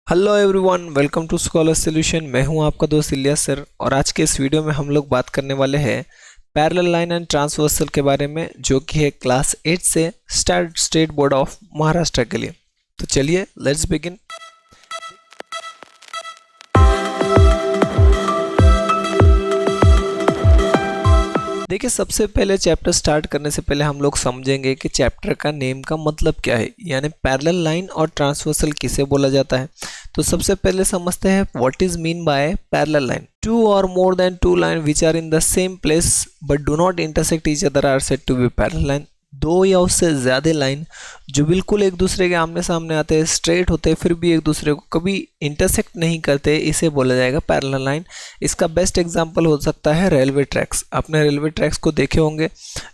Hello everyone, welcome to scholar solution. मैं हूं आपका दोस्त इलियास सर और आज के इस वीडियो में हम लोग बात करने वाले हैं पैरेलल लाइन एंड ट्रांसवर्सल के बारे में, जो कि है क्लास 8 से स्टेट बोर्ड ऑफ महाराष्ट्र के लिए। तो चलिए लेट्स बिगिन। देखिए, सबसे पहले चैप्टर स्टार्ट करने से पहले हम लोग समझेंगे कि चैप्टर का नेम का मतलब क्या है, यानी पैरेलल लाइन और ट्रांसवर्सल किसे बोला जाता है। तो सबसे पहले समझते हैं what is mean by parallel line. Two or more than two line which are in the same place but do not intersect each other are said to be parallel line. दो या उससे ज़्यादा लाइन जो बिल्कुल एक दूसरे के आमने सामने आते हैं, स्ट्रेट होते हैं, फिर भी एक दूसरे को कभी इंटरसेक्ट नहीं करते, इसे बोला जाएगा पैरेलल लाइन। इसका बेस्ट एग्जांपल हो सकता है रेलवे ट्रैक्स। आपने रेलवे ट्रैक्स को देखे होंगे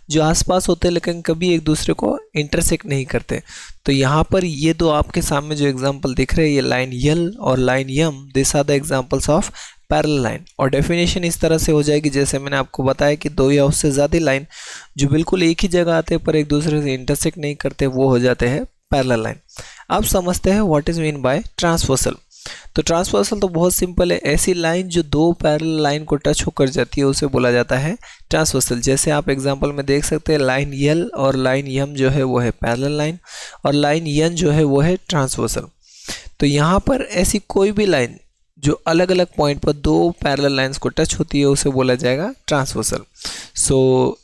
जो आसपास होते हैं लेकिन कभी एक दूसरे को इंटरसेक्ट नहीं करते। तो यहाँ पर ये दो आपके सामने जो एग्जाम्पल दिख रहे हैं, ये लाइन यल और line M, this are the examples of parallel line. और डेफिनेशन इस तरह से हो जाएगी जैसे मैंने आपको बताया कि दो या उससे ज़्यादा लाइन जो बिल्कुल एक ही जगह आते हैं पर एक दूसरे से इंटरसेक्ट नहीं करते, वो हो जाते हैं पैरेलल लाइन। अब समझते हैं what is mean by transversal. तो ट्रांसवर्सल तो बहुत सिंपल है, ऐसी लाइन जो दो पैरेलल लाइन को टच होकर जाती है उसे बोला जाता है ट्रांसवर्सल। जैसे आप एग्जांपल में देख सकते हैं, लाइन यल और लाइन यम जो है वो है पैरेलल लाइन और लाइन यन जो है वो है ट्रांसवर्सल। तो यहाँ पर ऐसी कोई भी लाइन जो अलग अलग पॉइंट पर दो पैरेलल लाइंस को टच होती है उसे बोला जाएगा transversal. So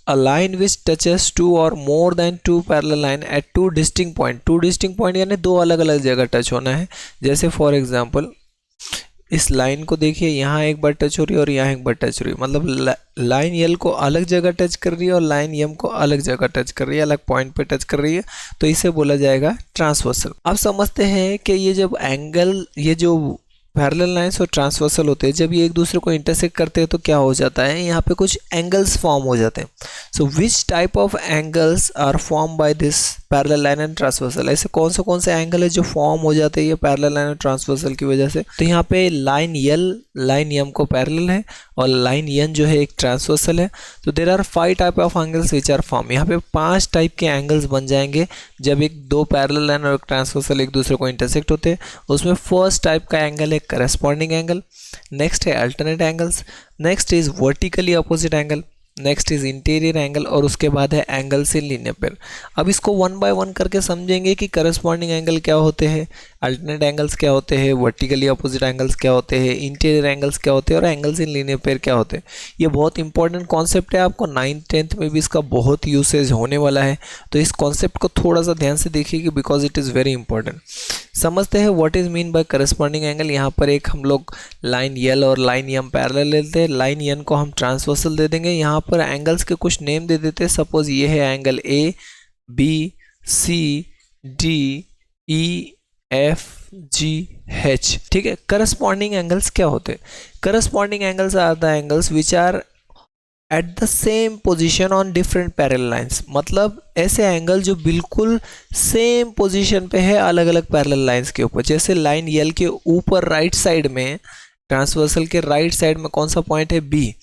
a line which touches two or more than two parallel line at two distinct point यानी दो अलग अलग जगह टच होना है। जैसे फॉर एग्जांपल इस लाइन को देखिए, यहाँ एक बार टच हो रही है और यहाँ एक बार टच हो रही है, मतलब लाइन यल को अलग जगह टच कर रही है और लाइन यम को अलग जगह टच कर रही है, अलग पॉइंट पे टच कर रही है, तो इसे बोला जाएगा ट्रांसवर्सल। अब समझते हैं कि ये जब एंगल, ये जो पैरेलल लाइंस और ट्रांसवर्सल होते हैं, जब ये एक दूसरे को इंटरसेक्ट करते हैं तो क्या हो जाता है, यहाँ पे कुछ एंगल्स फॉर्म हो जाते हैं। So which type of angles are form by this parallel line and transversal. ऐसे कौन से एंगल है जो फॉर्म हो जाते हैं ये पैरेलल लाइन और ट्रांसवर्सल की वजह से। तो यहाँ पे लाइन यल लाइन यम को पैरेलल है और लाइन यन जो है एक ट्रांसवर्सल है। तो there are 5 type of angles which are form. यहाँ पे 5 टाइप के एंगल्स बन जाएंगे जब एक दो पैरेलल लाइन और ट्रांसवर्सल एक दूसरे को इंटरसेक्ट होते हैं। उसमें फर्स्ट टाइप का एंगल है करस्पॉन्डिंग एंगल, नेक्स्ट है alternate angles, next is vertically opposite angle, next is interior angle और उसके बाद है एंगल्स इन लीनियर पेयर। अब इसको वन बाय वन करके समझेंगे कि करस्पॉन्डिंग एंगल क्या होते हैं, अल्टरनेट एंगल्स क्या होते हैं, वर्टिकली अपोजिट एंगल्स क्या होते हैं, इंटीरियर एंगल्स क्या होते हैं और एंगल्स इन लीनियर पेयर क्या होते हैं। ये बहुत इंपॉर्टेंट कॉन्सेप्ट है, आपको 9th 10th में भी इसका बहुत यूसेज होने वाला है। तो इस कॉन्सेप्ट को थोड़ा सा ध्यान से देखिए because it is very important. समझते हैं what is mean bye corresponding angle. यहाँ पर एक हम लोग लाइन यल और लाइन यम पैरेलल लेते हैं, लाइन यन को हम ट्रांसवर्सल दे देंगे। यहाँ पर एंगल्स के कुछ नेम दे देते हैं। सपोज ये है angle A B C D E F G H, ठीक है। करस्पॉन्डिंग एंगल्स क्या होते हैं? Corresponding angles are the angles which are at the same position on different parallel lines. मतलब ऐसे एंगल जो बिल्कुल सेम पोजीशन पे है अलग अलग पैरेलल लाइंस के ऊपर। जैसे लाइन यल के ऊपर राइट साइड में, ट्रांसवर्सल के राइट साइड में कौन सा पॉइंट है, बी,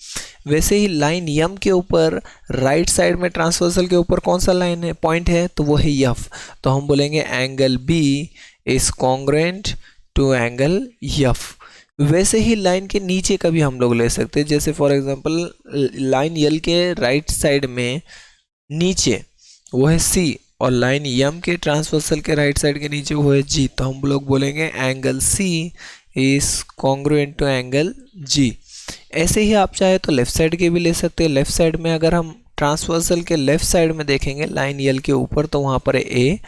वैसे ही लाइन यम के ऊपर राइट साइड में ट्रांसवर्सल के ऊपर कौन सा लाइन है, पॉइंट है, तो वो है यफ। तो हम बोलेंगे angle B is congruent to angle F. वैसे ही लाइन के नीचे का भी हम लोग ले सकते हैं। जैसे फॉर एग्जांपल लाइन यल के राइट साइड में नीचे वो है सी और लाइन यम के ट्रांसवर्सल के राइट साइड के नीचे वो है जी, तो हम लोग बोलेंगे angle C is congruent to angle G. ऐसे ही आप चाहे तो लेफ्ट साइड के भी ले सकते हैं। लेफ्ट साइड में अगर हम ट्रांसवर्सल के लेफ्ट साइड में देखेंगे लाइन यल के ऊपर तो वहाँ पर है ए,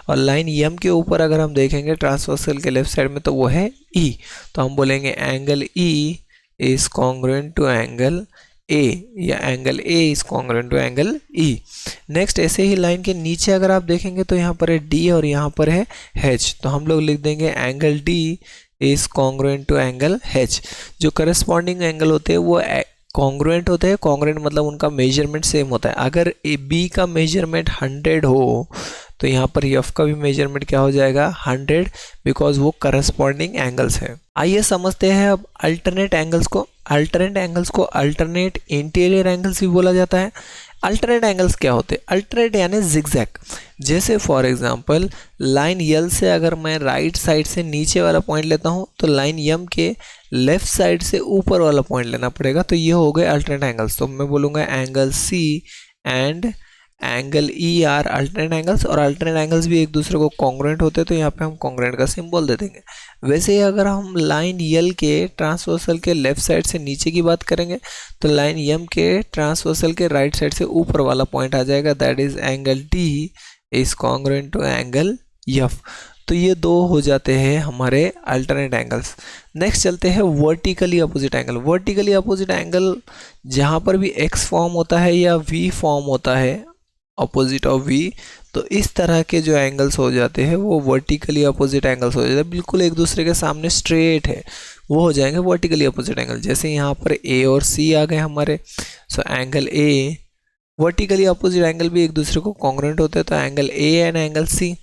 और लाइन यम के ऊपर अगर हम देखेंगे ट्रांसवर्सल के लेफ्ट साइड में तो वो है ई। तो हम बोलेंगे angle E is congruent to angle A या angle A is congruent to angle E. Next ऐसे ही लाइन के नीचे अगर आप देखेंगे तो यहाँ पर है डी और यहाँ पर है एच, तो हम लोग लिख देंगे angle D is congruent to angle H. जो करस्पॉन्डिंग एंगल होते हैं वो कॉन्ग्रुएंट होते हैं। कॉन्ग्रुएंट मतलब उनका मेजरमेंट सेम होता है। अगर ए बी का मेजरमेंट 100 हो तो यहाँ पर एफ का भी मेजरमेंट क्या हो जाएगा, 100, बिकॉज वो करस्पॉन्डिंग एंगल्स है। आइए समझते हैं अब अल्टरनेट एंगल्स को। अल्टरनेट एंगल्स को अल्टरनेट इंटीरियर एंगल्स भी बोला जाता है। अल्टरनेट एंगल्स क्या होते हैं? अल्टरनेट यानी जिगजैग। जैसे फॉर एग्जांपल लाइन यल से अगर मैं राइट साइड से नीचे वाला पॉइंट लेता हूँ तो लाइन यम के लेफ्ट साइड से ऊपर वाला पॉइंट लेना पड़ेगा, तो ये हो गए अल्टरनेट एंगल्स। तो मैं बोलूँगा angle C and angle E are alternate angles, और अल्टरनेट एंगल्स भी एक दूसरे को कॉन्ग्रुएंट होते हैं, तो यहाँ पे हम कॉन्ग्रुएंट का सिंबल दे देंगे। वैसे ही अगर हम लाइन यल के ट्रांसवर्सल के लेफ्ट साइड से नीचे की बात करेंगे तो लाइन यम के ट्रांसवर्सल के राइट साइड से ऊपर वाला पॉइंट आ जाएगा, that is angle D is congruent to angle F. तो ये दो हो जाते हैं हमारे अल्टरनेट एंगल्स। नेक्स्ट चलते हैं vertically opposite angle. Vertically opposite angle जहाँ पर भी एक्स फॉर्म होता है या वी फॉर्म होता है अपोजिट ऑफ वी, तो इस तरह के जो एंगल्स हो जाते हैं वो वर्टिकली अपोजिट एंगल्स हो जाते हैं, बिल्कुल एक दूसरे के सामने स्ट्रेट है, वो हो जाएंगे वर्टिकली अपोजिट एंगल। जैसे यहाँ पर ए और सी आ गए हमारे, so angle A vertically opposite angle भी एक दूसरे को कॉन्ग्रुएंट होते हैं, तो angle A and angle C.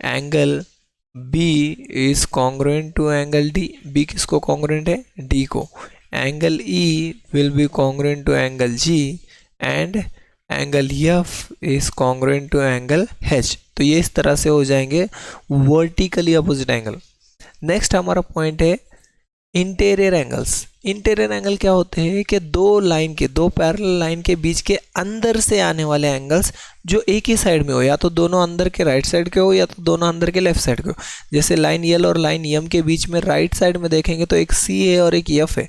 Angle B is congruent to angle D, B किसको कॉन्ग्रुएंट है? डी को। Angle E will be congruent to angle G and angle F is congruent to angle H. तो ये इस तरह से हो जाएंगे वर्टिकली अपोजिट एंगल। नेक्स्ट हमारा पॉइंट है इंटीरियर एंगल्स। इंटीरियर एंगल क्या होते हैं कि दो पैरेलल लाइन के बीच के अंदर से आने वाले एंगल्स जो एक ही साइड में हो, या तो दोनों अंदर के राइट साइड के हो या तो दोनों अंदर के लेफ्ट साइड के हो। जैसे लाइन यल और लाइन यम के बीच में राइट साइड में देखेंगे तो एक सी है और एक एफ है,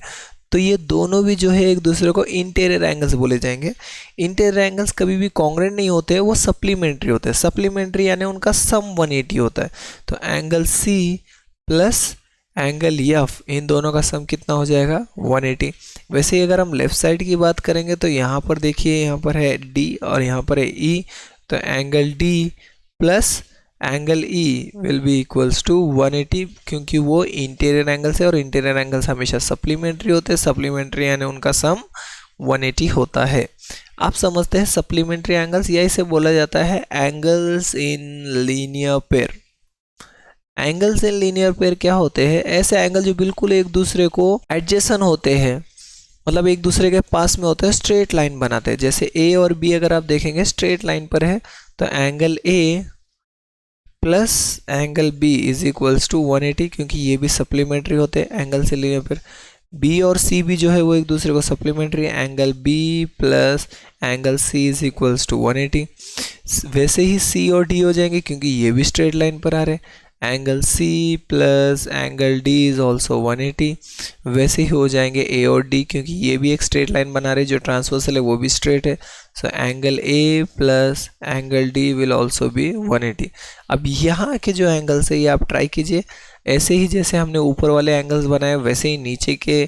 तो ये दोनों भी जो है एक दूसरे को इंटीरियर एंगल्स बोले जाएंगे। इंटीरियर एंगल्स कभी भी कॉन्ग्रुएंट नहीं होते, वो सप्लीमेंट्री होते हैं। सप्लीमेंट्री यानी उनका सम 180 होता है। तो angle C plus angle F, इन दोनों का सम कितना हो जाएगा? 180। वैसे ही अगर हम लेफ्ट साइड की बात करेंगे तो यहाँ पर देखिए, यहाँ पर है डी और यहाँ पर है ई, तो angle D plus angle E will be equals to 180, क्योंकि वो इंटीरियर एंगल्स है और इंटीरियर एंगल्स हमेशा सप्लीमेंट्री होते हैं। सप्लीमेंट्री यानी उनका सम 180 होता है। आप समझते हैं सप्लीमेंट्री एंगल्स, या इसे बोला जाता है angles in linear pair. Angles in linear pair क्या होते हैं? ऐसे एंगल जो बिल्कुल एक दूसरे को एडजेसेंट होते हैं, मतलब एक दूसरे के पास में होते हैं, स्ट्रेट लाइन बनाते हैं। जैसे ए और बी अगर आप देखेंगे स्ट्रेट लाइन पर है, तो angle A plus angle B is equals to 180, क्योंकि ये भी सप्लीमेंट्री होते हैं एंगल से लीनियर पेयर। बी और सी भी जो है वो एक दूसरे को सप्लीमेंट्री है, angle B plus angle C is equals to 180। वैसे ही सी और डी हो जाएंगे क्योंकि ये भी स्ट्रेट लाइन पर आ रहे हैं, angle C plus angle D is also 180। वैसे ही हो जाएंगे ए और डी, क्योंकि ये भी एक स्ट्रेट लाइन बना रहे, जो ट्रांसवर्सल है वो भी स्ट्रेट है, सो angle A plus angle D will also be 180। अब यहाँ के जो एंगल्स है ये आप ट्राई कीजिए, ऐसे ही जैसे हमने ऊपर वाले एंगल्स बनाए वैसे ही नीचे के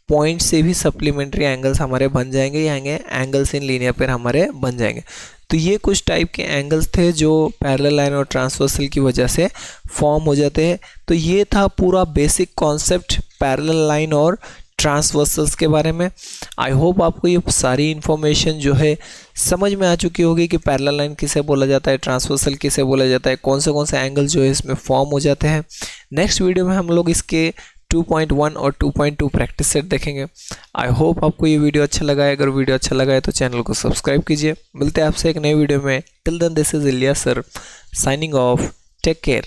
पॉइंट से भी सप्लीमेंट्री एंगल्स हमारे बन जाएंगे, यानी एंगल्स इन लीनियर पेयर हमारे बन जाएंगे। तो ये कुछ टाइप के एंगल्स थे जो पैरेलल लाइन और ट्रांसवर्सल की वजह से फॉर्म हो जाते हैं। तो ये था पूरा बेसिक कॉन्सेप्ट पैरेलल लाइन और ट्रांसवर्सल्स के बारे में। आई होप आपको ये सारी इन्फॉर्मेशन जो है समझ में आ चुकी होगी कि पैरेलल लाइन किसे बोला जाता है, ट्रांसवर्सल किसे बोला जाता है, कौन से एंगल जो है इसमें फॉर्म हो जाते हैं। नेक्स्ट वीडियो में हम लोग इसके 2.1 और 2.2 प्रैक्टिस सेट देखेंगे। आई होप आपको ये वीडियो अच्छा लगा है। अगर वीडियो अच्छा लगा है तो चैनल को सब्सक्राइब कीजिए। मिलते हैं आपसे एक नए वीडियो में। Till then this is Ilyas sir signing off. Take care.